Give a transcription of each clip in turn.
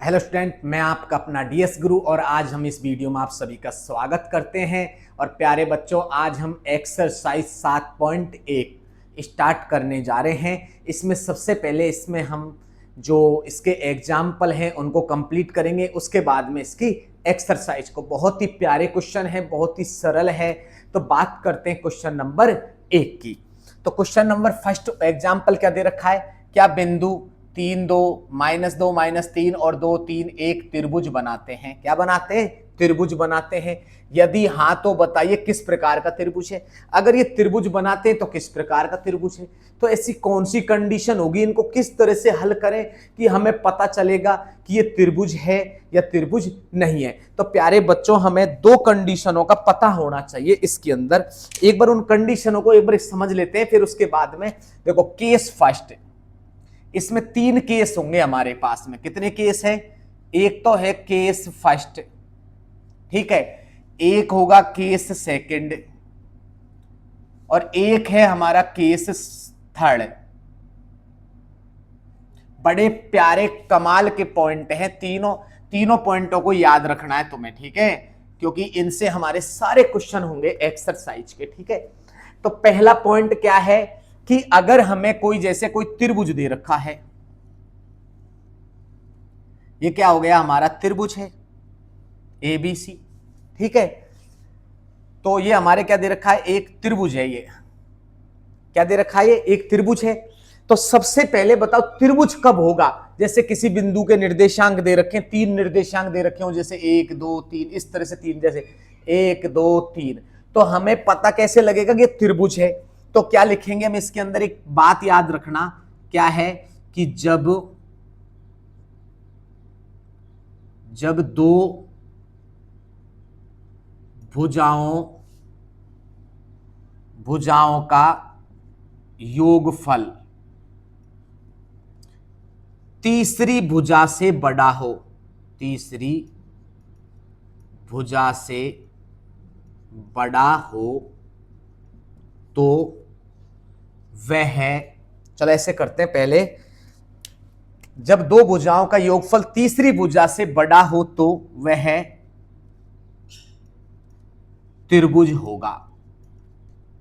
Hello student, मैं आपका अपना डीएस गुरु और आज हम इस वीडियो में आप सभी का स्वागत करते हैं। और प्यारे बच्चों, आज हम एक्सरसाइज 7.1 स्टार्ट करने जा रहे हैं। इसमें सबसे पहले इसमें हम जो इसके एग्जाम्पल हैं उनको कंप्लीट करेंगे, उसके बाद में इसकी एक्सरसाइज को। बहुत ही प्यारे क्वेश्चन है, बहुत ही सरल है। तो बात करते हैं क्वेश्चन नंबर 1 की। तो क्वेश्चन नंबर फर्स्ट एग्जाम्पल क्या दे रखा है? क्या बिंदु 3 2 -2 -3 और 2 3 एक त्रिभुज बनाते हैं? क्या बनाते हैं? त्रिभुज बनाते हैं। यदि हाँ तो बताइए किस प्रकार का त्रिभुज है। अगर ये त्रिभुज बनाते हैं तो किस प्रकार का त्रिभुज है। तो ऐसी कौन सी कंडीशन होगी, इनको किस तरह से हल करें कि हमें पता चलेगा कि ये त्रिभुज है या त्रिभुज नहीं है। तो प्यारे बच्चों, हमें दो कंडीशनों का पता होना चाहिए इसके अंदर। एक बार उन कंडीशनों को एक बार समझ लेते हैं, फिर उसके बाद में देखो केस फर्स्ट। इसमें 3 केस होंगे हमारे पास में। कितने केस है? एक तो है केस फर्स्ट, ठीक है, एक होगा केस सेकंड और एक है हमारा केस थर्ड। बड़े प्यारे कमाल के पॉइंट हैं, तीनों पॉइंटों को याद रखना है तुम्हें, ठीक है, क्योंकि इनसे हमारे सारे क्वेश्चन होंगे एक्सरसाइज के, ठीक है। तो पहला पॉइंट क्या है कि अगर हमें कोई जैसे कोई त्रिभुज दे रखा है, ये क्या हो गया? हमारा त्रिभुज है ABC, ठीक है। तो ये हमारे क्या दे रखा है? एक त्रिभुज है। ये क्या दे रखा है? ये एक त्रिभुज है। तो सबसे पहले बताओ त्रिभुज कब होगा? जैसे किसी बिंदु के निर्देशांक दे रखे हैं, 3 निर्देशांक दे रखे हो, जैसे 1 2 3, इस तरह से 3, जैसे 1 2 3। तो हमें पता कैसे लगेगा कि ये त्रिभुज है? तो क्या लिखेंगे हम इसके अंदर? एक बात याद रखना, क्या है कि जब दो भुजाओं का योगफल तीसरी भुजा से बड़ा हो, तीसरी भुजा से बड़ा हो तो वह, चलो ऐसे करते हैं पहले, जब दो भुजाओं का योगफल तीसरी भुजा से बड़ा हो तो वह त्रिभुज होगा।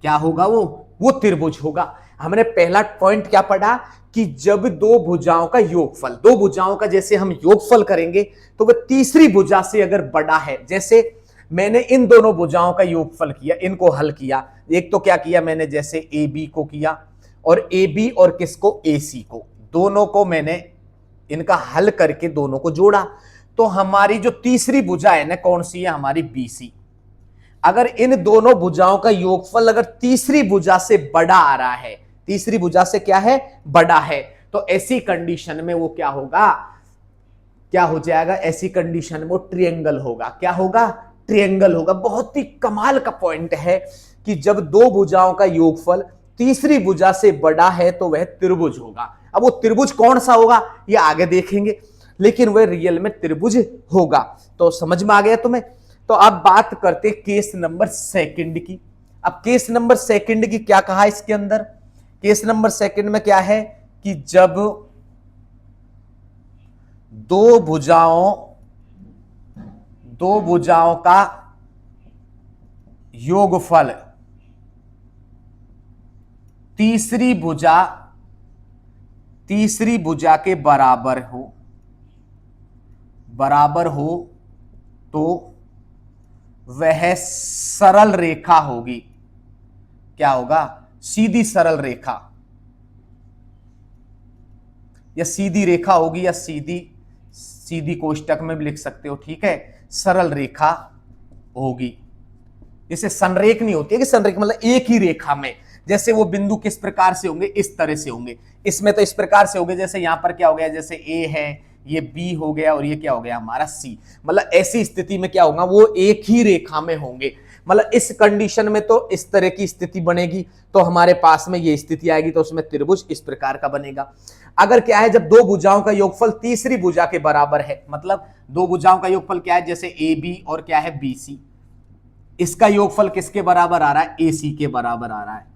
क्या होगा? वो त्रिभुज होगा। हमने पहला पॉइंट क्या पढ़ा कि जब दो भुजाओं का योगफल, दो भुजाओं का जैसे हम योगफल करेंगे तो वह तीसरी भुजा से अगर बड़ा है, जैसे मैंने इन दोनों भुजाओं का योगफल किया, इनको हल किया। एक तो क्या किया मैंने, जैसे AB को किया और AB और किसको? AC को, दोनों को मैंने इनका हल करके दोनों को जोड़ा। तो हमारी जो तीसरी भुजा है ना, कौन सी है? हमारी BC। अगर इन दोनों भुजाओं का योगफल अगर तीसरी भुजा से बड़ा आ रहा है, तीसरी भुजा से क्या है? बड़ा है, तो ऐसी कंडीशन में वो क्या होगा? क्या हो जाएगा? ऐसी कंडीशन में वो ट्रायंगल होगा। क्या होगा? ट्रायंगल होगा। बहुत ही कमाल का पॉइंट है कि जब दो भुजाओं का योगफल तीसरी भुजा से बड़ा है तो वह त्रिभुज होगा। अब वो त्रिभुज कौन सा होगा ये आगे देखेंगे, लेकिन वह रियल में त्रिभुज होगा। तो समझ में आ गया तुम्हें? तो अब बात करते हैं केस नंबर सेकंड की। अब केस नंबर सेकंड की क्या कहा इसके अंदर? केस नंबर सेकंड में क्या है कि जब दो भुजाओं का योगफल तीसरी भुजा के बराबर हो तो वह सरल रेखा होगी। क्या होगा? सीधी सरल रेखा, या सीधी रेखा होगी, या सीधी कोष्टक में भी लिख सकते हो, ठीक है, सरल रेखा होगी। जैसे संरेख नहीं होती है कि संरेख मतलब एक ही रेखा में, जैसे वो बिंदु किस प्रकार से होंगे? इस तरह से होंगे। इसमें तो इस प्रकार से होंगे, जैसे यहां पर क्या हो गया, जैसे A है, ये B हो गया और ये क्या हो गया? हमारा C। मतलब ऐसी स्थिति में क्या होगा? वो एक ही रेखा में होंगे। मतलब इस कंडीशन में तो इस तरह की स्थिति बनेगी, तो हमारे पास में ये स्थिति आएगी, तो उसमें त्रिभुज इस प्रकार का बनेगा। अगर क्या है, जब दो भुजाओं का योगफल तीसरी भुजा के बराबर है, मतलब दो भुजाओं का योगफल क्या है? जैसे AB और क्या है? BC। इसका योगफल किसके बराबर आ रहा है? AC के बराबर आ रहा है।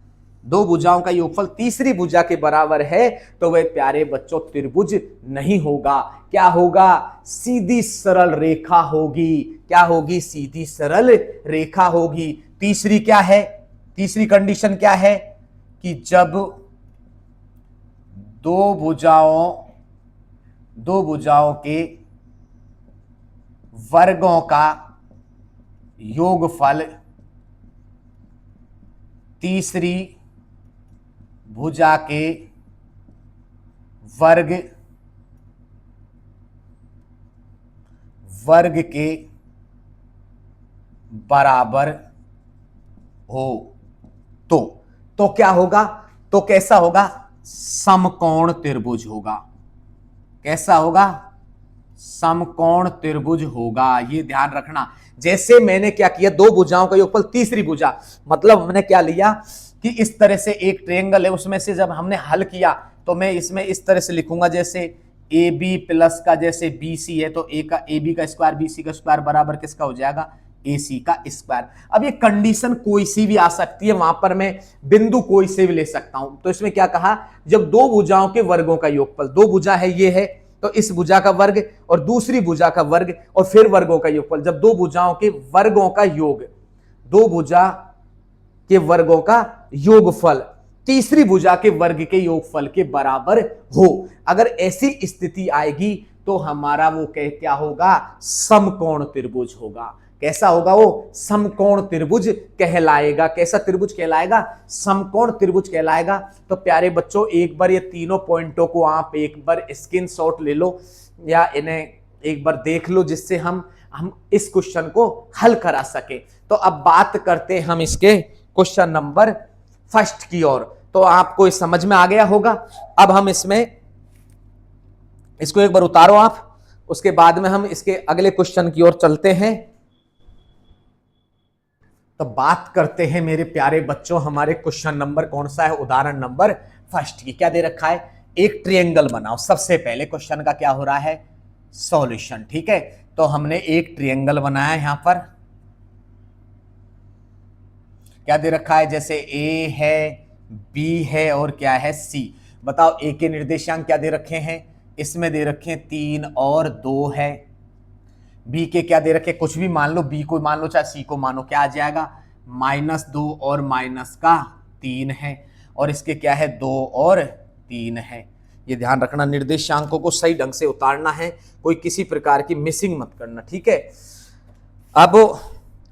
दो भुजाओं का योगफल तीसरी भुजा के बराबर है तो वह प्यारे बच्चों त्रिभुज नहीं होगा। क्या होगा? सीधी सरल रेखा होगी। क्या होगी? सीधी सरल रेखा होगी। तीसरी क्या है? तीसरी कंडीशन क्या है कि जब दो भुजाओं के वर्गों का योगफल तीसरी भुजा के वर्ग के बराबर हो तो क्या होगा? तो कैसा होगा? समकोण त्रिभुज होगा। कैसा होगा? समकोण त्रिभुज होगा। ये ध्यान रखना। जैसे मैंने क्या किया, दो भुजाओं का योगफल तीसरी भुजा, मतलब हमने क्या लिया कि इस तरह से एक ट्रायंगल है, उसमें से जब हमने हल किया तो मैं इसमें इस तरह से लिखूंगा, जैसे ए बी प्लस का जैसे बी सी है तो ए बी का स्क्वायर बी सी का स्क्वायर बराबर किसका हो जाएगा? ए सी का स्क्वायर। अब ये कंडीशन कोई सी भी आ सकती है, वहां पर मैं बिंदु कोई से भी ले सकता हूं। तो इसमें क्या कहा? जब दो भुजाओं के वर्गों का योगफल, दो भुजा है ये है तो इस भुजा का वर्ग और दूसरी भुजा का वर्ग और फिर वर्गों का योगफल, जब दो भुजाओं के वर्गों का योग, दो भुजा के वर्गों का योगफल तीसरी भुजा के वर्ग के योगफल के बराबर हो, अगर ऐसी स्थिति आएगी तो हमारा वो क्या होगा? समकोण त्रिभुज होगा। कैसा होगा? वो समकोण त्रिभुज कहलाएगा। कैसा त्रिभुज कहलाएगा? समकोण त्रिभुज कहलाएगा। तो प्यारे बच्चों एक बार ये तीनों पॉइंटों को आप एक बार स्क्रीनशॉट ले लो या इन्हें एक बार देख लो, जिससे हम इस क्वेश्चन को हल करा सके। तो अब बात करते हैं हम इसके क्वेश्चन नंबर फर्स्ट की ओर। तो आपको इस समझ में आ गया होगा। अब हम इसको एक बार उतारो आप, उसके बाद में हम इसके अगले क्वेश्चन की ओर चलते हैं। तो बात करते हैं मेरे प्यारे बच्चों, हमारे क्वेश्चन नंबर कौन सा है? उदाहरण नंबर फर्स्ट की। क्या दे रखा है? एक ट्रायंगल बनाओ। सबसे पहले क्वेश्चन का क्या हो रहा है? सॉल्यूशन। ठीक है, तो हमने एक ट्रायंगल बनाया। यहां पर क्या दे रखा है? जैसे ए है, बी है और क्या है? सी। बताओ ए के निर्देशांक क्या दे रखे हैं? इसमें दे रखे हैं 3 और 2 है। बी के क्या दे रखे? कुछ भी मान लो, बी को मान लो चाहे सी को मानो, क्या आ जाएगा? -2 और -3 है। और इसके क्या है? 2 और 3 है। ये ध्यान रखना, निर्देशांकों को सही ढंग से उतारना है, कोई किसी प्रकार की मिसिंग मत करना। ठीक है, अब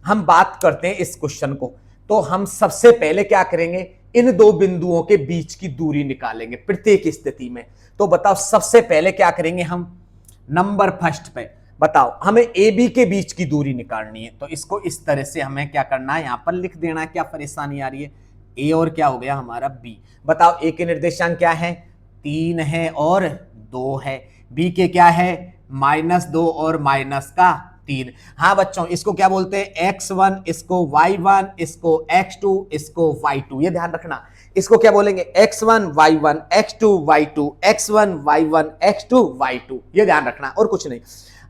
हम बात करते हैं इस क्वेश्चन को। तो हम सबसे पहले क्या करेंगे? इन दो बिंदुओं के बीच की दूरी निकालेंगे प्रत्येक स्थिति में। तो बताओ सबसे पहले क्या करेंगे हम? नंबर फर्स्ट पे बताओ, हमें ए बी के बीच की दूरी निकालनी है। तो इसको इस तरह से हमें क्या करना है? यहां पर लिख देना है। क्या परेशानी आ रही है? ए और क्या हो गया हमारा? बी। बताओ ए के निर्देशांक क्या है? 3 है और 2 है। बी के क्या है? -2 और -3। हाँ बच्चों, इसको क्या बोलते हैं? x1, इसको y1, इसको x2, इसको y2। ये ध्यान रखना, इसको क्या बोलेंगे? x1 y1 x2 y2, x1 y1 x2 y2। ये ध्यान रखना, और कुछ नहीं।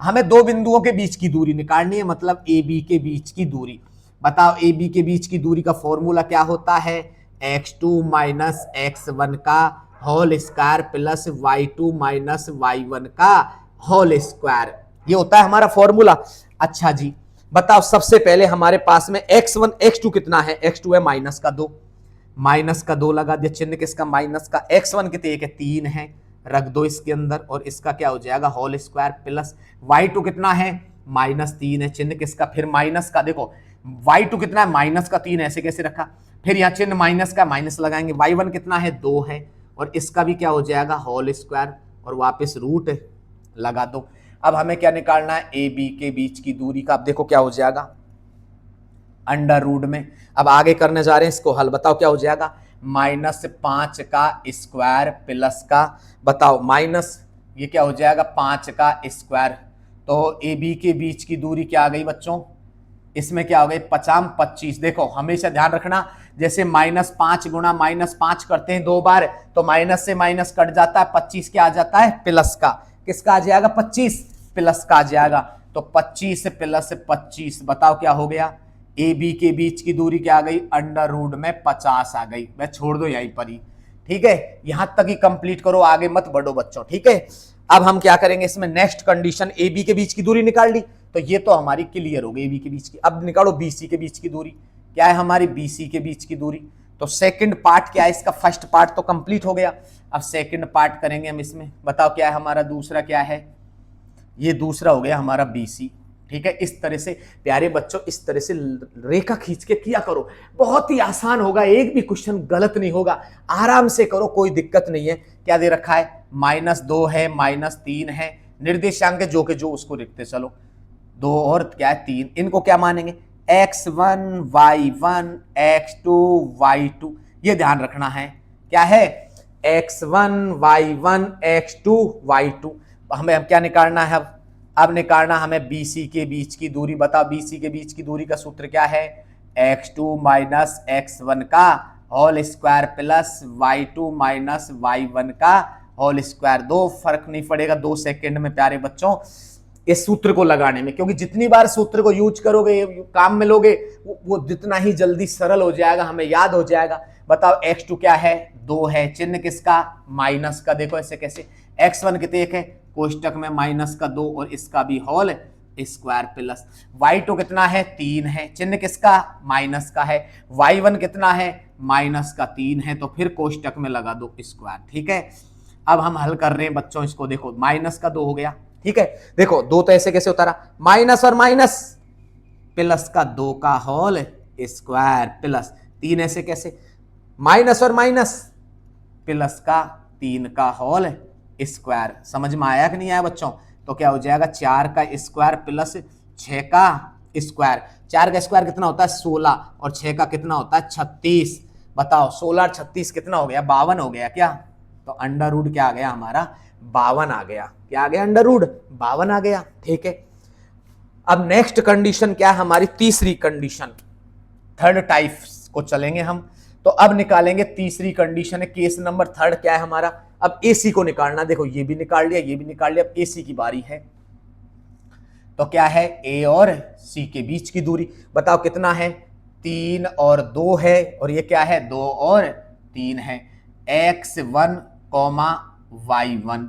हमें दो बिंदुओं के बीच की दूरी निकालनी है, मतलब ए बी के बीच की दूरी। बताओ ए बी के बीच की दूरी का फॉर्मूला क्या होता है? x2 - x1 का whole square plus y2 - y1 का होल स्क्वायर। ये होता है हमारा फॉर्मूला। अच्छा जी, बताओ सबसे पहले हमारे पास में x1 x2 कितना है? x2 है -2, -2 लगा दिया चिन्ह किसका? माइनस का। x1 कितने? एक है 3 है, रख दो इसके अंदर, और इसका क्या हो जाएगा? होल स्क्वायर प्लस y2 कितना है? -3 है, चिन्ह किसका? फिर माइनस का। देखो y2 कितना है? -3, ऐसे कैसे रखा? फिर यहाँ चिन्ह माइनस का, माइनस लगाएंगे। y1 कितना है? 2 है, और इसका भी क्या हो जाएगा? होल स्क्वायर, और वापस रूट लगा दो। अब हमें क्या निकालना है? ए बी के बीच की दूरी का। अब देखो क्या हो जाएगा? अंडर रूट में। अब आगे करने जा रहे हैं इसको हल। बताओ क्या हो जाएगा? -5 का स्क्वायर प्लस का, बताओ माइनस, ये क्या हो जाएगा? 5 का स्क्वायर। तो ए बी के बीच की दूरी क्या आ गई बच्चों? इसमें क्या हो गई? 50 25। देखो हमेशा ध्यान रखना, जैसे -5 गुणा -5 करते हैं 2 बार, तो माइनस से माइनस कट जाता है, 25 क्या आ जाता है? प्लस का। किसका आ जाएगा? 25 प्लस का आ जाएगा। तो 25 प्लस 25, बताओ क्या हो गया? ए बी के बीच की दूरी क्या आ गई, अंडर रूट में 50 आ गई। मैं छोड़ दो यहीं पर ही, ठीक है, यहां तक ही कंप्लीट करो, आगे मत बढ़ो बच्चों, ठीक है। अब हम क्या करेंगे इसमें, नेक्स्ट कंडीशन, ए बी के बीच की दूरी निकाल ली, तो ये तो हमारी क्लियर हो गई ए बी के बीच की। अब निकालो बी सी के बीच की दूरी, क्या है हमारी बी सी के बीच की दूरी। तो सेकंड पार्ट क्या है इसका, फर्स्ट पार्ट तो कंप्लीट हो गया, अब सेकंड पार्ट करेंगे हम इसमें। बताओ क्या है हमारा दूसरा, क्या है, ये दूसरा हो गया हमारा बी सी, ठीक है। इस तरह से प्यारे बच्चों, इस तरह से रेखा खींच के किया करो, बहुत ही आसान होगा, एक भी क्वेश्चन गलत नहीं होगा, आराम से करो, कोई दिक्कत नहीं है। क्या दे रखा है, -2 है, -3 है, निर्देशांक जो के जो उसको लिखते चलो, 2 और क्या है 3, इनको क्या मानेंगे, x1 y1 x2 y2, ये ध्यान रखना है, क्या है x1 y1 x2 y2। हमें अब क्या निकालना है, अब निकालना हमें BC के बीच की दूरी। बताओ BC के बीच की दूरी का सूत्र क्या है, x2 माइनस x1 का whole square plus y2 minus y1 का होल स्क्वायर। दो फर्क नहीं पड़ेगा 2 सेकंड में प्यारे बच्चों इस सूत्र को लगाने में, क्योंकि जितनी बार सूत्र को यूज करोगे, काम में लोगे, वो जितना ही जल्दी सरल हो जाएगा, हमें याद हो जाएगा। बताओ x2 क्या है, 2 है, चिन्ह किसका, माइनस का। देखो ऐसे कैसे, x1 कितने एक है, कोष्टक में -2 और इसका भी होल स्क्वायर प्लस y2 कितना है, 3 है, चिन्ह किसका, माइनस का है, y1 कितना है, -3 है, तो फिर कोष्टक में लगा दो स्क्वायर, ठीक है। अब हम हल कर रहे हैं बच्चों इसको, देखो -2 हो गया, ठीक है। देखो 2 तो ऐसे कैसे उतारा, माइनस और माइनस प्लस का 2 का होल स्क्वायर प्लस 3 ऐसे कैसे, माइनस और माइनस प्लस का 3 का होल स्क्वायर। समझ में आया कि नहीं आया बच्चों, तो क्या हो जाएगा 4 का स्क्वायर प्लस 6 का स्क्वायर। 4 का स्क्वायर कितना होता है 16 और 6 का कितना होता है 36। बताओ 16 और 36 कितना हो गया, 52 हो गया क्या। तो अंडर रूट क्या आ गया हमारा, 52 आ गया। क्या आ गया, अंडर रूट 52 आ गया, ठीक है। अब नेक्स्ट कंडीशन क्या है हमारी, तीसरी कंडीशन, थर्ड टाइप को चलेंगे हम। तो अब निकालेंगे तीसरी कंडीशन है, केस नंबर थर्ड क्या है हमारा, अब AC को निकालना। देखो ये भी निकाल लिया, ये भी निकाल लिया, अब AC की बारी है। तो क्या है, A और C के बीच की दूरी। बताओ कितना है, 3 और 2 है, और ये क्या है 2 और 3 है। x1, y1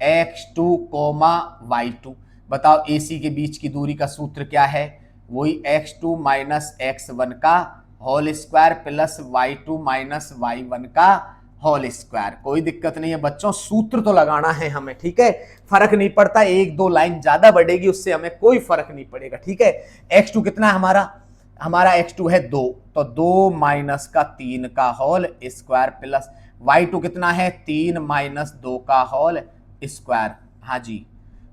x2, y2। बताओ AC के बीच की दूरी का सूत्र क्या है, वही x2 माइनस x1 का whole square plus y2 minus y1 का होल स्क्वायर। कोई दिक्कत नहीं है बच्चों, सूत्र तो लगाना है हमें, ठीक है। फर्क नहीं पड़ता, 1-2 लाइन ज्यादा बढ़ेगी उससे हमें कोई फर्क नहीं पड़ेगा, ठीक है। x2 कितना है हमारा x2 है 2, तो 2 माइनस का 3 का होल स्क्वायर प्लस y2 कितना है 3 माइनस 2 का होल स्क्वायर। हाँ जी,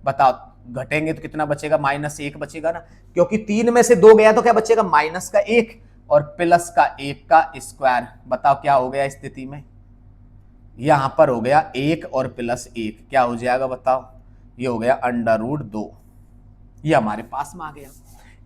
बताओ घटेंगे तो कितना बचेगा, -1 बचेगा ना, क्योंकि 3 में से 2 गया तो क्या बचेगा, -1 और प्लस का 1 का स्क्वायर। बताओ क्या हो गया स्थिति में, यहां पर हो गया 1 और प्लस 1, क्या हो जाएगा बताओ, ये हो गया अंडर रूट 2, ये हमारे पास में आ गया,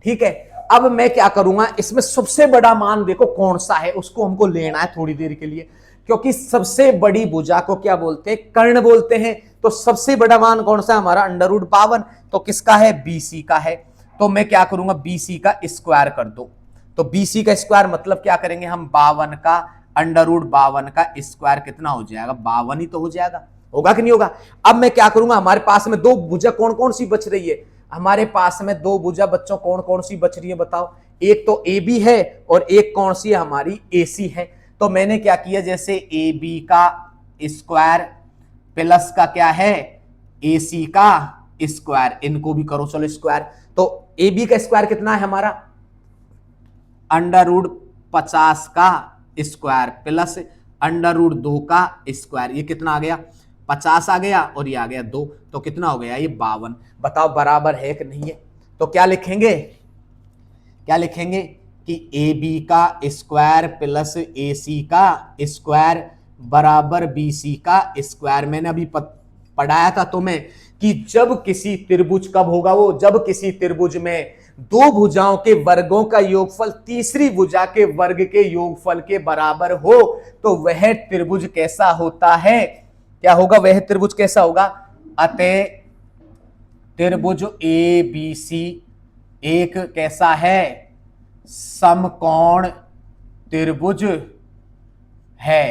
ठीक है। अब मैं क्या करूंगा, इसमें सबसे बड़ा मान देखो कौन सा है, उसको हमको लेना है थोड़ी देर के लिए, क्योंकि सबसे बड़ी भुजा को क्या बोलते हैं, कर्ण बोलते हैं। तो सबसे बड़ा मान कौन सा है हमारा, अंडर रूट 52। तो किसका है, BC का है। तो मैं क्या करूंगा, BC का स्क्वायर कर दो। तो BC का स्क्वायर मतलब क्या करेंगे हम, 52 का अंडर रूट 52 का स्क्वायर कितना हो जाएगा, 52 ही तो हो जाएगा, होगा कि नहीं होगा। अब मैं क्या करूंगा, हमारे पास में 2 भुजा कौन कौन सी बच रही है, हमारे पास में 2 भुजा बच्चों कौन कौन सी बच रही है बताओ, एक तो AB है और एक कौन सी है हमारी AC है। तो मैंने क्या किया, जैसे AB का स्क्वायर प्लस का क्या है AC का स्क्वायर, इनको भी करो चलो स्क्वायर। तो AB का स्क्वायर कितना है हमारा, अंडर रूट 50 का स्क्वायर प्लस अंडर रूट 2 का स्क्वायर, ये कितना आ गया 50 आ गया और ये आ गया 2, तो कितना हो गया ये 52। बताओ बराबर है कि नहीं है। तो क्या लिखेंगे कि AB का स्क्वायर प्लस AC का स्क्वायर बराबर BC का स्क्वायर। मैंने अभी पढ़ाया था तुम्हें कि जब किसी त्रिभुज कब होगा वो, जब किसी त्रिभुज में 2 भुजाओं के वर्गों का योगफल तीसरी भुजा के वर्ग के योगफल के बराबर हो, तो वह त्रिभुज कैसा होता है, क्या होगा, वह त्रिभुज कैसा होगा। अतः त्रिभुज ABC एक कैसा है, समकोण त्रिभुज है।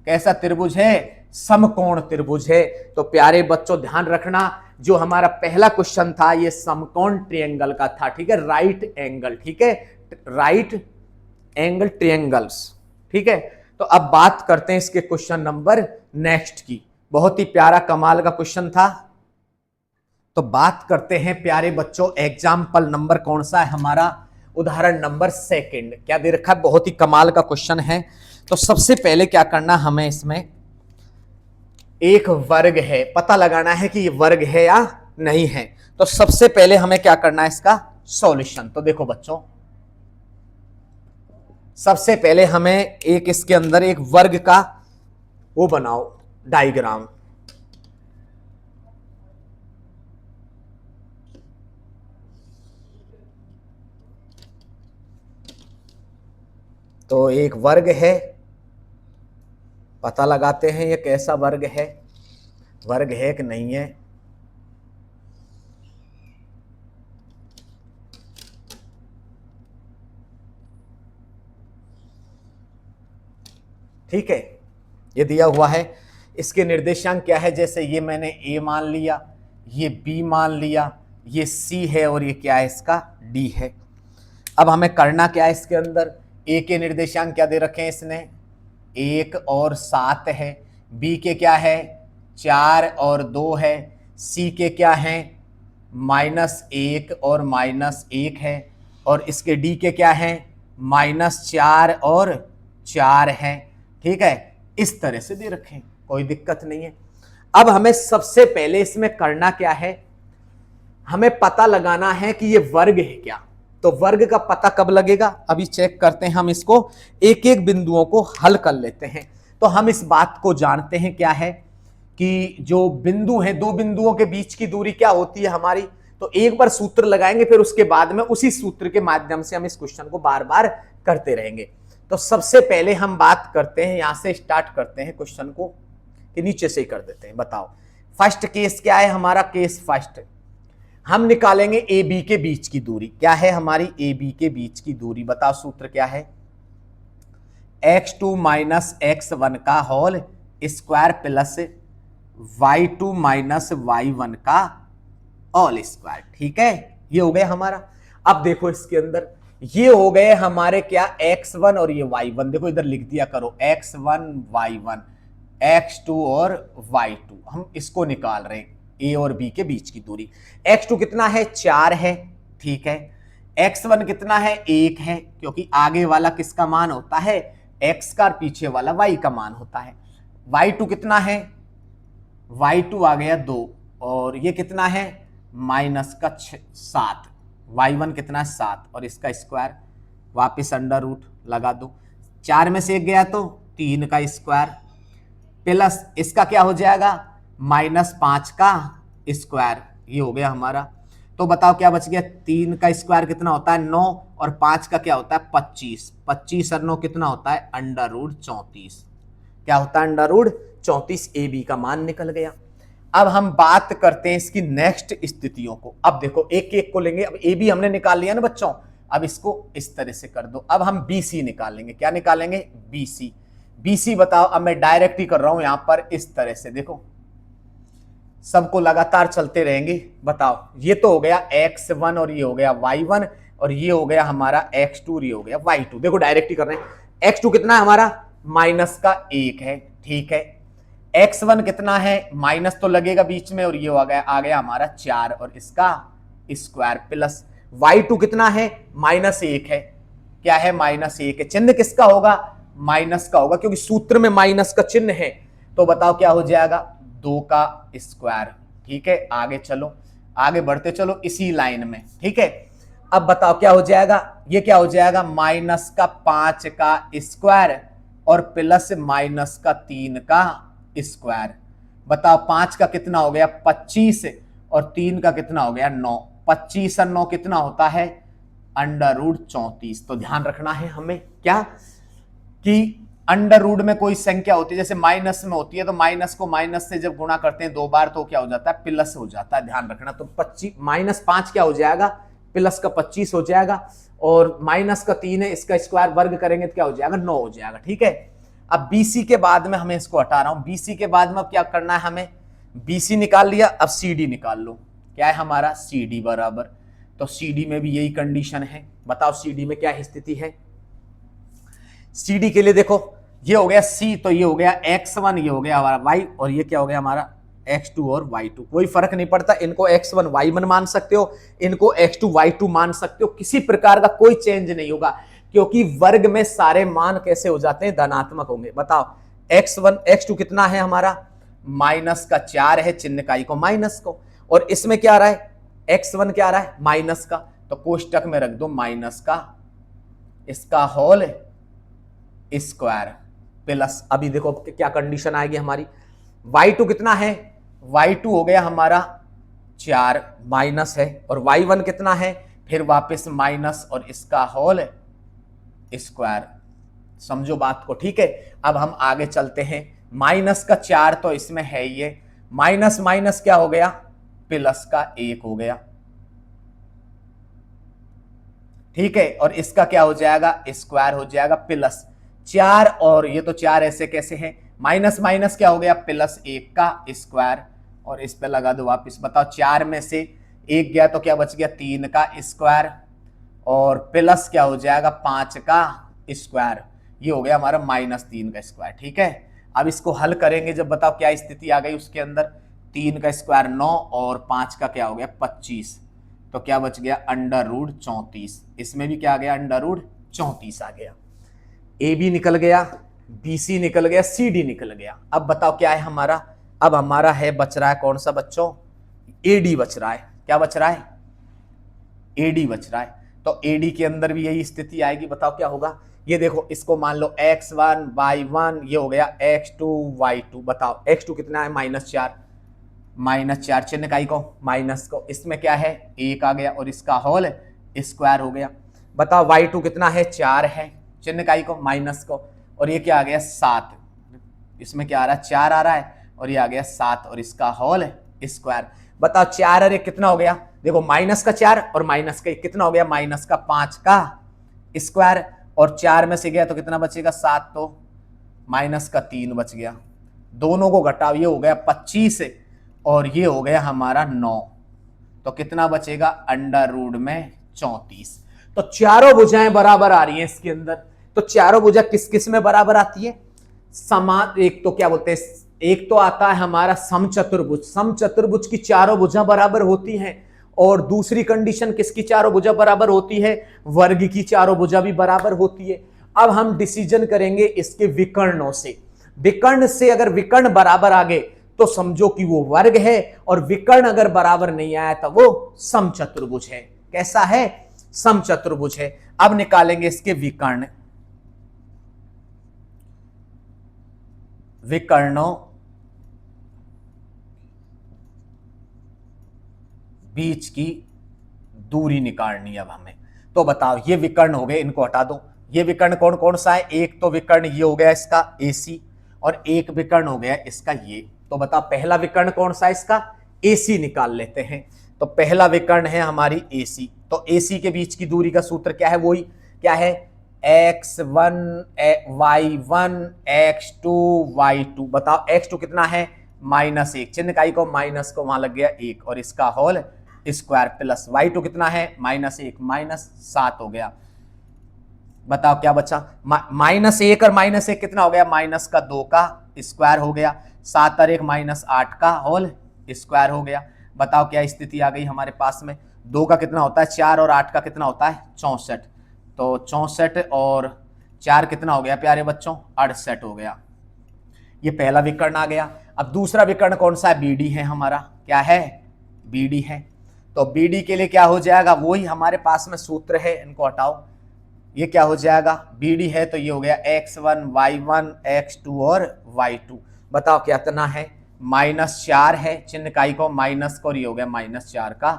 कैसा त्रिभुज है? समकोण त्रिभुज है। तो प्यारे बच्चों ध्यान रखना, जो हमारा पहला क्वेश्चन था ये समकोण ट्रायंगल का था, ठीक है, राइट एंगल, ठीक है, राइट एंगल ट्रायंगल्स, ठीक है। तो अब बात करते हैं इसके क्वेश्चन नंबर नेक्स्ट की। बहुत ही प्यारा कमाल का क्वेश्चन था। तो बात करते हैं प्यारे बच्चों, एग्जाम्पल नंबर कौन सा है हमारा? उदाहरण नंबर सेकंड। क्या दे रखा है? बहुत ही कमाल का क्वेश्चन है। तो सबसे पहले क्या करना हमें, इसमें एक वर्ग है, पता लगाना है कि ये वर्ग है या नहीं है। तो सबसे पहले हमें क्या करना है, इसका सॉल्यूशन। तो देखो बच्चों, सबसे पहले हमें एक इसके अंदर एक वर्ग का वो बनाओ, डायग्राम। तो एक वर्ग है, पता लगाते हैं ये कैसा वर्ग है, वर्ग है कि नहीं है। ठीक है, ये दिया हुआ है। इसके निर्देशांक क्या है? जैसे ये मैंने ए मान लिया, ये बी मान लिया, ये सी है और ये क्या है? इसका डी है। अब हमें करना क्या है इसके अंदर? ए के निर्देशांक क्या दे रखे हैं इसने? 1 और 7 है। बी के क्या है? 4 और 2 है। सी के क्या है? -1 और -1 है। और इसके डी के क्या है? -4 और 4 है। ठीक है, इस तरह से दे रखे हैं, कोई दिक्कत नहीं है। अब हमें सबसे पहले इसमें करना क्या है? हमें पता लगाना है कि ये वर्ग है क्या। तो वर्ग का पता कब लगेगा? अभी चेक करते हैं, हम इसको एक एक बिंदुओं को हल कर लेते हैं। तो हम इस बात को जानते हैं क्या है कि जो बिंदु है, दो बिंदुओं के बीच की दूरी क्या होती है हमारी। तो एक बार सूत्र लगाएंगे, फिर उसके बाद में उसी सूत्र के माध्यम से हम इस क्वेश्चन को बार बार करते रहेंगे। तो सबसे पहले हम बात करते हैं, यहां से स्टार्ट करते हैं क्वेश्चन को, कि नीचे से ही कर देते हैं। बताओ फर्स्ट केस क्या है हमारा? केस फर्स्ट, हम निकालेंगे ए बी के बीच की दूरी। क्या है हमारी ए बी के बीच की दूरी? बताओ सूत्र क्या है? x2 माइनस x1 का whole square plus y2 minus y1 का होल स्क्वायर। ठीक है, ये हो गया हमारा। अब देखो इसके अंदर ये हो गए हमारे क्या? x1 और ये y1। देखो इधर लिख दिया करो, x1 y1, x2 और y2। हम इसको निकाल रहे हैं, ए और बी के बीच की दूरी। x2 कितना है? 4 है। ठीक है, x1 कितना है? 1 है, क्योंकि आगे वाला किसका मान होता है? x का, और पीछे वाला y का मान होता है। y2 कितना है? y2 आ गया 2, और ये कितना है? -7। y1 कितना है? 7, और इसका स्क्वायर, वापिस अंडर रूट लगा दो। 4 में से 1 गया तो 3 का स्क्वायर, प्लस इसका क्या हो जाएगा? -5 का स्क्वायर। ये हो गया हमारा। तो बताओ क्या बच गया? 3 का स्क्वायर कितना होता है? 9, और 5 का क्या होता है? 25। 25 और 9 कितना होता है? √34। क्या होता है? √34। ए बी का मान निकल गया। अब हम बात करते हैं इसकी नेक्स्ट स्थितियों को। अब देखो एक एक को लेंगे। अब ए बी हमने निकाल लिया ना बच्चों, अब इसको इस तरह से कर दो। अब हम बी सी निकालेंगे। क्या निकालेंगे? B C. बी सी बताओ, अब मैं डायरेक्ट ही कर रहा हूं यहां पर इस तरह से। देखो सबको लगातार चलते रहेंगे। बताओ, ये तो हो गया x1 और ये हो गया y1, और ये हो गया हमारा x2 और ये हो गया y2। देखो डायरेक्ट ही कर रहे हैं। x2 कितना है हमारा? -1 है। ठीक है, x1 कितना है? माइनस तो लगेगा बीच में, और ये आ गया हमारा 4, और इसका स्क्वायर, प्लस y2 कितना है? -1 है। क्या है? -1 है। चिन्ह किसका होगा? माइनस का होगा, क्योंकि सूत्र में माइनस का चिन्ह है। तो बताओ क्या हो जाएगा? 2 का स्क्वायर। ठीक है, आगे चलो, आगे बढ़ते चलो इसी लाइन में। ठीक है, अब बताओ क्या हो जाएगा? ये क्या हो जाएगा? -5 का स्क्वायर और प्लस -3 का स्क्वायर। बताओ 5 का कितना हो गया? 25, और 3 का कितना हो गया? 9। 25 और 9 कितना होता है? √34। तो ध्यान रखना है हमें क्या, कि अंडर रूट में कोई संख्या होती है, जैसे माइनस में होती है, तो माइनस को माइनस से जब गुणा करते हैं 2 बार, तो क्या हो जाता है? प्लस हो जाता है। ध्यान रखना। तो 25 -5 क्या हो जाएगा? प्लस का 25 हो जाएगा, और माइनस का 3 है, इसका स्क्वायर वर्ग करेंगे तो क्या हो जाएगा 9 हो जाएगा। ठीक है, अब BC के बाद में हमें इसको हटा रहा हूं, BC के बाद में अब क्या करना है हमें, BC निकाल लिया, अब CD निकाल लो। क्या है हमारा CD बराबर, तो CD में भी यही कंडीशन है। बताओ CD में क्या स्थिति है। CD के लिए देखो ये हो गया C, तो ये हो गया x1, ये हो गया हमारा y, और ये क्या हो गया हमारा x2 और y2। कोई फर्क नहीं पड़ता, इनको x1 y1 मान सकते हो, इनको x2 y2 मान सकते हो, किसी प्रकार का कोई चेंज नहीं होगा, क्योंकि वर्ग में सारे मान कैसे हो जाते हैं, धनात्मक होंगे। बताओ x1 x2 कितना है हमारा, माइनस का 4 है, चिन्ह का को माइनस को, और इसमें क्या आ रहा है x1 क्या आ रहा है माइनस का, तो कोष्टक में रख दो माइनस का इसका होल स्क्वायर प्लस, अभी देखो क्या कंडीशन आएगी हमारी, y2 कितना है, y2 हो गया हमारा 4 माइनस है, और y1 कितना है, फिर वापस माइनस और इसका होल स्क्वायर। समझो बात को, ठीक है। अब हम आगे चलते हैं, माइनस का 4 तो इसमें है ये, माइनस माइनस क्या हो गया प्लस का 1 हो गया, ठीक है, और इसका क्या हो जाएगा स्क्वायर हो जाएगा प्लस 4, और ये तो 4 ऐसे कैसे है, माइनस माइनस क्या हो गया प्लस 1 का स्क्वायर, और इस पे लगा दो वापस। बताओ 4 में से 1 गया तो क्या बच गया 3 का स्क्वायर, और प्लस क्या हो जाएगा 5 का स्क्वायर, ये हो गया हमारा -3 का स्क्वायर। ठीक है, अब इसको हल करेंगे जब, बताओ क्या स्थिति आ गई उसके अंदर, 3 का स्क्वायर 9 और 5 का क्या हो गया 25, तो क्या बच गया √34। इसमें भी क्या आ गया √34 आ गया। ए बी निकल गया, BC निकल गया, CD निकल गया। अब बताओ क्या है हमारा, अब हमारा है बच रहा है कौन सा बच्चों, AD बच रहा है। क्या बच रहा है AD बच रहा है, तो AD के अंदर भी यही स्थिति आएगी। बताओ क्या होगा, ये देखो इसको मान लो x1 y1, ये हो गया x2 y2। बताओ x2 कितना है -4 चिन्ह का को माइनस को, इसमें क्या है 1 आ गया और इसका होल स्क्वायर हो गया। बताओ y2 कितना है 4 है, चिन्ह का को माइनस को, और ये क्या आ गया 7, इसमें क्या आ रहा है 4 आ रहा है, और ये आ गया 7 और इसका होल स्क्वायर। बताओ 4 और 1 कितना हो गया, देखो माइनस का 4 और माइनस का 1 कितना हो गया, माइनस का 5 का स्क्वायर, और 4 में से गया तो कितना बचेगा 7, तो माइनस का 3 बच गया। दोनों को घटाओ, ये हो गया 25 और ये हो गया हमारा 9, तो कितना बचेगा अंडर रूट में 34। तो चारों भुजाएं बराबर आ रही हैं इसके अंदर। तो चारों भुजा किस किस में बराबर आती है, समान, एक तो क्या बोलते हैं, एक तो आता है हमारा समचतुर्भुज, समचतुर्भुज की चारों भुजा बराबर होती हैं, और दूसरी कंडीशन किसकी चारों भुजा बराबर होती है, वर्ग की चारों भुजा भी बराबर होती है। अब हम डिसीजन करेंगे इसके विकर्णों से, विकर्ण से अगर विकर्ण बराबर आ गए तो समझो कि वो वर्ग है, और विकर्ण अगर बराबर नहीं आया तो वो समचतुर्भुज है। कैसा है, समचतुर्भुज है। अब निकालेंगे इसके विकर्ण, विकर्णों बीच की दूरी निकालनी अब हमें। तो बताओ ये विकर्ण हो गए, इनको हटा दो। ये विकर्ण कौन कौन सा है, एक तो विकर्ण ये हो गया इसका AC, और एक विकर्ण हो गया इसका ये। तो बताओ पहला विकर्ण कौन सा है इसका, AC निकाल लेते हैं। तो पहला विकर्ण है हमारी AC, तो AC के बीच की दूरी का सूत्र क्या है, वही क्या है x1 y1 x2 y2। बताओ x2 कितना है -1, चिन्ह का को माइनस को वहां लग गया 1 और इसका होल स्क्वायर, प्लस y2 कितना है -1 -7 हो गया। बताओ क्या बचा, -1 और -1 कितना हो गया, माइनस का 2 का स्क्वायर हो गया, 7 और 1 -8 का होल स्क्वायर हो गया। बताओ क्या स्थिति आ गई हमारे पास में, 2 का कितना होता है 4 और 8 का कितना होता है 64, तो 64 और 4 कितना हो गया प्यारे बच्चों 68 हो गया। ये पहला विकर्ण आ गया। अब दूसरा विकर्ण कौन सा है, BD है हमारा, क्या है BD है। तो BD के लिए क्या हो जाएगा, वही हमारे पास में सूत्र है, इनको हटाओ, ये क्या हो जाएगा BD है, तो ये हो गया x1 y1 x2 और y2। बताओ क्या इतना है -4 है, चिन्ह काई को माइनस को, और ये हो गया -4 का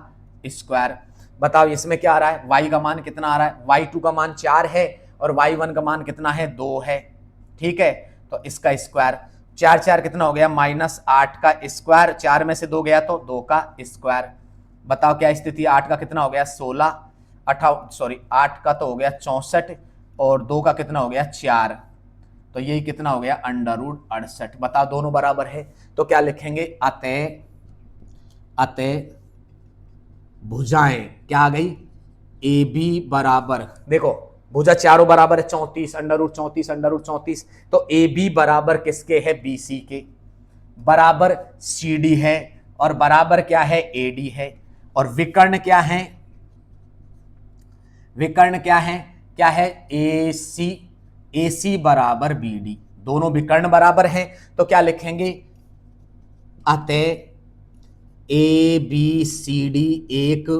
स्क्वायर। बताओ इसमें क्या आ रहा है, y का मान कितना आ रहा है, y2 का मान 4 है और y1 का मान कितना है 2 है, ठीक है। तो इसका स्क्वायर 4 4 कितना हो गया -8 का स्क्वायर, 4 में से 2 गया तो 2 का स्क्वायर। बताओ क्या स्थिति, 8 का कितना हो गया 16, 8 का तो हो गया 64 और 2 का कितना हो गया 4, तो यही कितना हो गया √68। बताओ दोनों बराबर है तो क्या लिखेंगे, अतः भुजाएं क्या आ गई, ए बी बराबर, देखो भुजा चारों बराबर है 34, √34 तो ए बी बराबर किसके है, बी सी के, बराबर सी डी है, और बराबर क्या है ए डी है, और विकर्ण क्या है, विकर्ण क्या है ए सी बराबर बी डी, दोनों विकर्ण बराबर हैं तो क्या लिखेंगे, अतः ए बी सी डी एक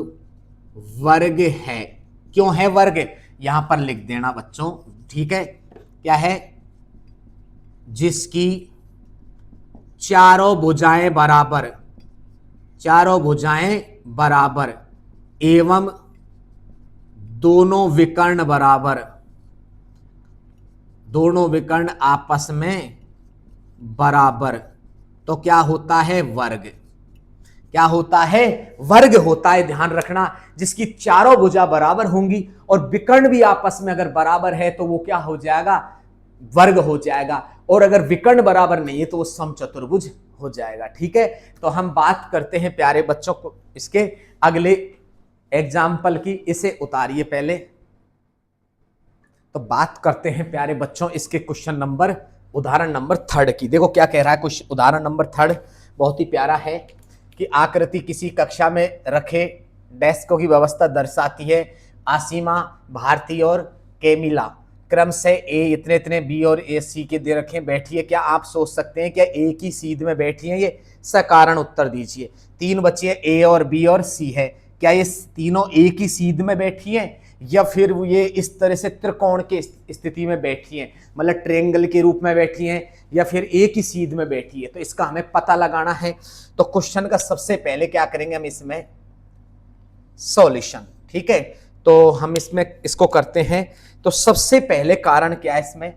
वर्ग है। क्यों है वर्ग, यहां पर लिख देना बच्चों, ठीक है, क्या है, जिसकी चारों भुजाएं बराबर एवं दोनों विकर्ण आपस में बराबर, तो क्या होता है वर्ग, क्या होता है वर्ग होता है, ध्यान रखना, जिसकी चारों भुजा बराबर होंगी और विकर्ण भी आपस में अगर बराबर है तो वो क्या हो जाएगा, वर्ग हो जाएगा, और अगर विकर्ण बराबर नहीं है तो वो समचतुर्भुज हो जाएगा। ठीक है, तो हम बात करते हैं प्यारे बच्चों को इसके अगले एग्जाम्पल की, इसे उतारिए पहले। तो बात करते हैं प्यारे बच्चों इसके क्वेश्चन नंबर, उदाहरण नंबर 3 की। देखो क्या कह रहा है कुछ, उदाहरण नंबर 3 बहुत ही प्यारा है कि आकृति किसी कक्षा में रखे डेस्कों की व्यवस्था दर्शाती है। आसीमा, भारती और केमिला क्रम से ए इतने इतने, बी और ए सी के दे रखे, बैठिए। क्या आप सोच सकते हैं क्या एक ही सीध में बैठी है ये, सकारण उत्तर दीजिए। 3 बच्चे ए और बी और सी है, क्या ये तीनों एक ही सीध में बैठी है या फिर ये इस तरह से त्रिकोण की स्थिति में बैठी हैं, मतलब ट्रायंगल के रूप में बैठी हैं या फिर एक ही सीध में बैठी है, तो इसका हमें पता लगाना है। तो क्वेश्चन का सबसे पहले क्या करेंगे हम इसमें सॉल्यूशन। ठीक है, तो हम इसमें इसको करते हैं। तो सबसे पहले कारण क्या है इसमें,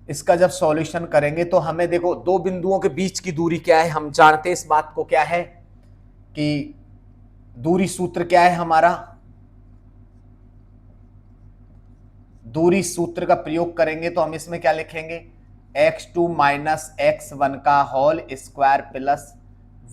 इसका जब सॉल्यूशन करेंगे तो हमें देखो दो बिंदुओं के बीच की दूरी क्या है, हम जानते हैं इस बात को, क्या है कि दूरी सूत्र क्या है हमारा, दूरी सूत्र का प्रयोग करेंगे तो हम इसमें क्या लिखेंगे, x2 माइनस x1 का whole square plus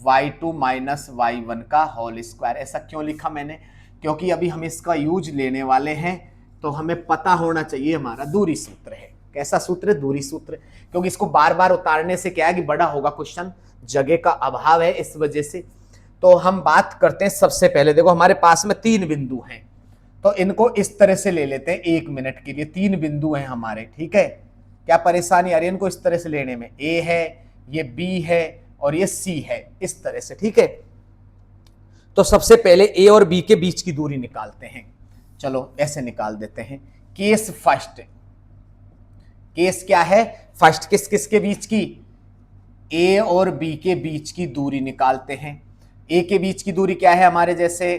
y2 minus y1 का होल स्क्वायर। ऐसा क्यों लिखा मैंने, क्योंकि अभी हम इसका यूज लेने वाले हैं तो हमें पता होना चाहिए हमारा दूरी सूत्र है। कैसा सूत्र है, दूरी सूत्र, क्योंकि इसको बार बार उतारने से क्या है कि बड़ा होगा क्वेश्चन, जगह का अभाव है इस वजह से। तो हम बात करते हैं सबसे पहले, देखो हमारे पास में 3 बिंदु हैं तो इनको इस तरह से ले लेते हैं 1 मिनट के लिए। 3 बिंदु हैं हमारे, ठीक है, क्या परेशानी आ रही है इनको इस तरह से लेने में, ए है, ये बी है और ये सी है, इस तरह से। ठीक है, तो सबसे पहले ए और बी के बीच की दूरी निकालते हैं। चलो ऐसे निकाल देते हैं। केस फर्स्ट, केस क्या है फर्स्ट, किस किस के बीच की, ए और बी के बीच की दूरी निकालते हैं। ए के बीच की दूरी क्या है हमारे, जैसे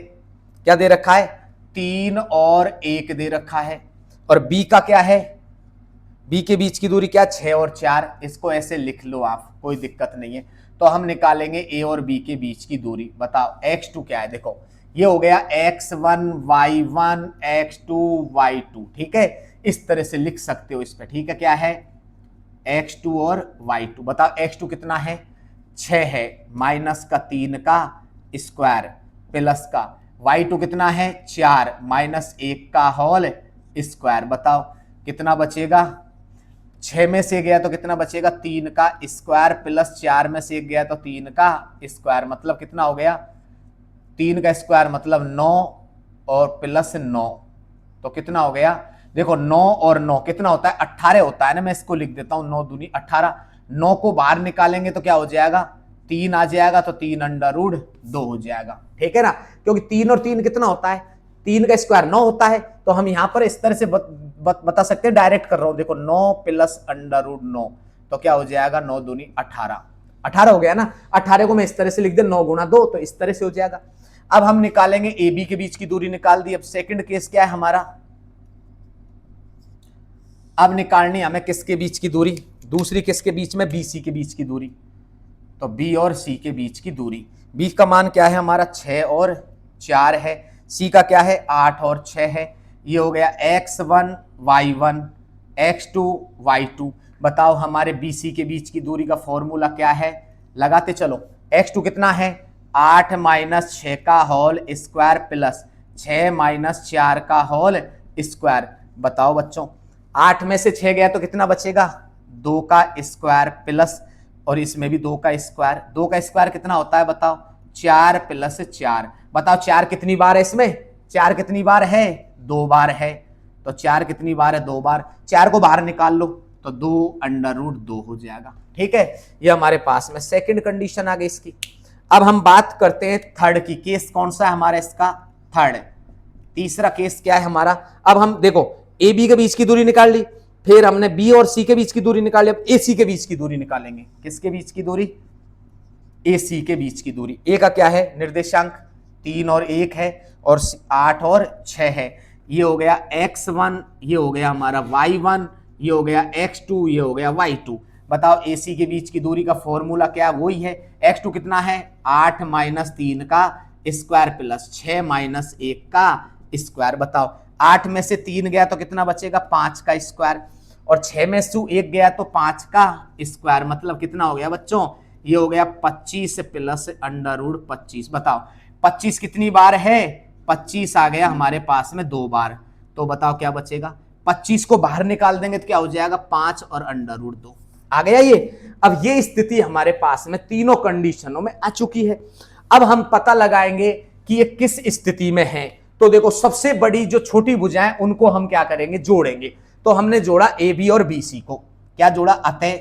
क्या दे रखा है, 3 और 1 दे रखा है, और बी का क्या है, बी के बीच की दूरी क्या, 6 और 4। इसको ऐसे लिख लो आप, कोई दिक्कत नहीं है। तो हम निकालेंगे ए और बी के बीच की दूरी। बताओ x2 क्या है, देखो ये हो गया x1 y1 x2 y2। ठीक है, इस तरह से लिख सकते हो इस पे। ठीक है, क्या है x2 और y2। बताओ x2 कितना है, 6 है, माइनस का 3 का स्क्वायर प्लस का, y2 कितना है 4 माइनस 1 का होल स्क्वायर। बताओ कितना बचेगा, 6 में से गया तो कितना बचेगा, 3 का स्क्वायर प्लस 4 में से गया तो 3 का स्क्वायर, मतलब कितना हो गया, 3 का स्क्वायर मतलब 9 और प्लस 9, तो कितना हो गया, देखो 9 और 9 कितना होता है, 18 होता है ना। मैं इसको लिख देता हूं 9 दूनी 18। 9 को बाहर निकालेंगे तो क्या हो जाएगा, 3 आ जाएगा, तो 3 √2 हो जाएगा। ठीक है ना, क्योंकि 3 और 3 कितना होता है, 3 का स्क्वायर 9 होता है। तो हम यहां पर इस तरह से बता सकते हैं, डायरेक्ट कर रहा हूं, देखो 9 प्लस √9, तो क्या हो जाएगा 9 दूनी 18, 18 हो गया ना। 18 को मैं इस तरह से लिख दे 9 गुणा 2, तो इस तरह से हो जाएगा। अब हम निकालेंगे ए बी के बीच की दूरी निकाल दी। अब सेकंड केस क्या है हमारा, अब निकालनी हमें किसके बीच की दूरी, दूसरी किसके बीच में, बी सी के बीच की दूरी। तो बी और सी के बीच की दूरी, बी का मान क्या है हमारा 6 और 4 है, सी का क्या है 8 और 6 है। ये हो गया x1 y1 x2 y2। बताओ हमारे BC के बीच की दूरी का फॉर्मूला क्या है, लगाते चलो। x2 कितना है 8 माइनस 6 का होल स्क्वायर प्लस 6 माइनस 4 का होल स्क्वायर। बताओ बच्चों 8 में से 6 गया तो कितना बचेगा 2 का स्क्वायर प्लस, और इसमें भी 2 का स्क्वायर। 2 का स्क्वायर कितना होता है बताओ 4 प्लस 4। बताओ 4 कितनी बार है इसमें, 4 कितनी बार है 2 बार है। तो 4 कितनी बार है 2 बार। 4 को बाहर निकाल लो तो 2√2 हो जाएगा। ठीक है, ये हमारे पास में सेकंड कंडीशन आ गई इसकी। अब हम बात करते हैं थर्ड की। केस कौन सा है हमारा इसका थर्ड। तीसरा केस क्या है हमारा, अब हम देखो ए बी के बीच की दूरी निकाल ली, फिर हमने बी और सी के बीच की दूरी निकाल ली, अब ए सी के बीच की दूरी निकालेंगे। किसके बीच की दूरी, ए सी के बीच की दूरी। ए का क्या है निर्देशांक 3 और 1 है, और 8 और 6 है। ये हो गया x1, ये हो गया हमारा y1, ये हो गया x2, ये हो गया y2। बताओ AC के बीच की दूरी का फॉर्मूला क्या, वही है x2 कितना है 8 माइनस 3 का स्क्वायर प्लस 6 माइनस 1 का स्क्वायर। बताओ 8 में से 3 गया तो कितना बचेगा 5 का स्क्वायर, और 6 में से 1 गया तो 5 का स्क्वायर। मतलब कितना हो गया बच्चों, ये हो गया 25 प्लस √25। बताओ 25 कितनी बार है 25 आ गया हमारे पास में 2 बार। तो बताओ क्या बचेगा, 25 को बाहर निकाल देंगे तो क्या हो जाएगा 5 और √2 आ गया ये। अब ये स्थिति हमारे पास में तीनों कंडीशनों में आ चुकी है। अब हम पता लगाएंगे कि ये किस स्थिति में है। तो देखो सबसे बड़ी जो छोटी भुजाएं उनको हम क्या करेंगे जोड़ेंगे। तो हमने जोड़ा ए बी और बी सी को, क्या जोड़ा अतः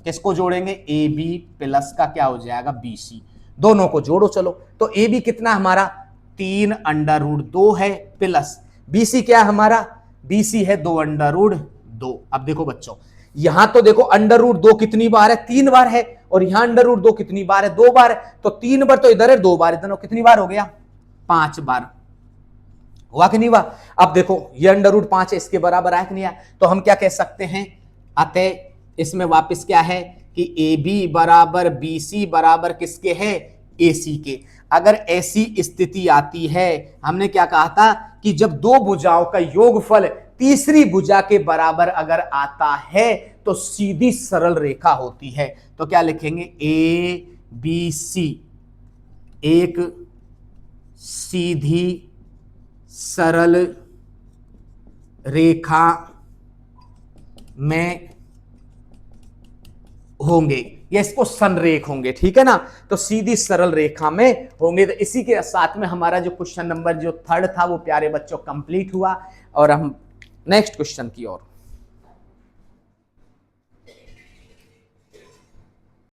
किसको जोड़ेंगे ए बी प्लस का क्या हो जाएगा बी सी, दोनों को जोड़ो चलो। तो ए बी कितना हमारा 3√2 है, प्लस बी सी क्या हमारा बी सी है 2√2। अब देखो बच्चों यहां तो देखो √2 कितनी बार है 3 बार है, और यहां √2 कितनी बार है 2 बार है। तो 3 बार तो इधर है 2 बार इधर, कितनी बार हो गया 5 बार हुआ कि नहीं हुआ। अब देखो ये √5 है, इसके बराबर आया कि नहीं आया। तो हम क्या कह सकते हैं अतः इसमें वापस क्या है कि ए बी बराबर बी सी बराबर किसके है ए सी के। अगर ऐसी स्थिति आती है, हमने क्या कहा था कि जब दो भुजाओं का योगफल तीसरी भुजा के बराबर अगर आता है तो सीधी सरल रेखा होती है। तो क्या लिखेंगे ए बी सी एक सीधी सरल रेखा में होंगे, या इसको संरेख होंगे, ठीक है ना। तो सीधी सरल रेखा में होंगे। तो इसी के साथ में हमारा जो क्वेश्चन नंबर जो थर्ड था वो प्यारे बच्चों कंप्लीट हुआ, और हम नेक्स्ट क्वेश्चन की ओर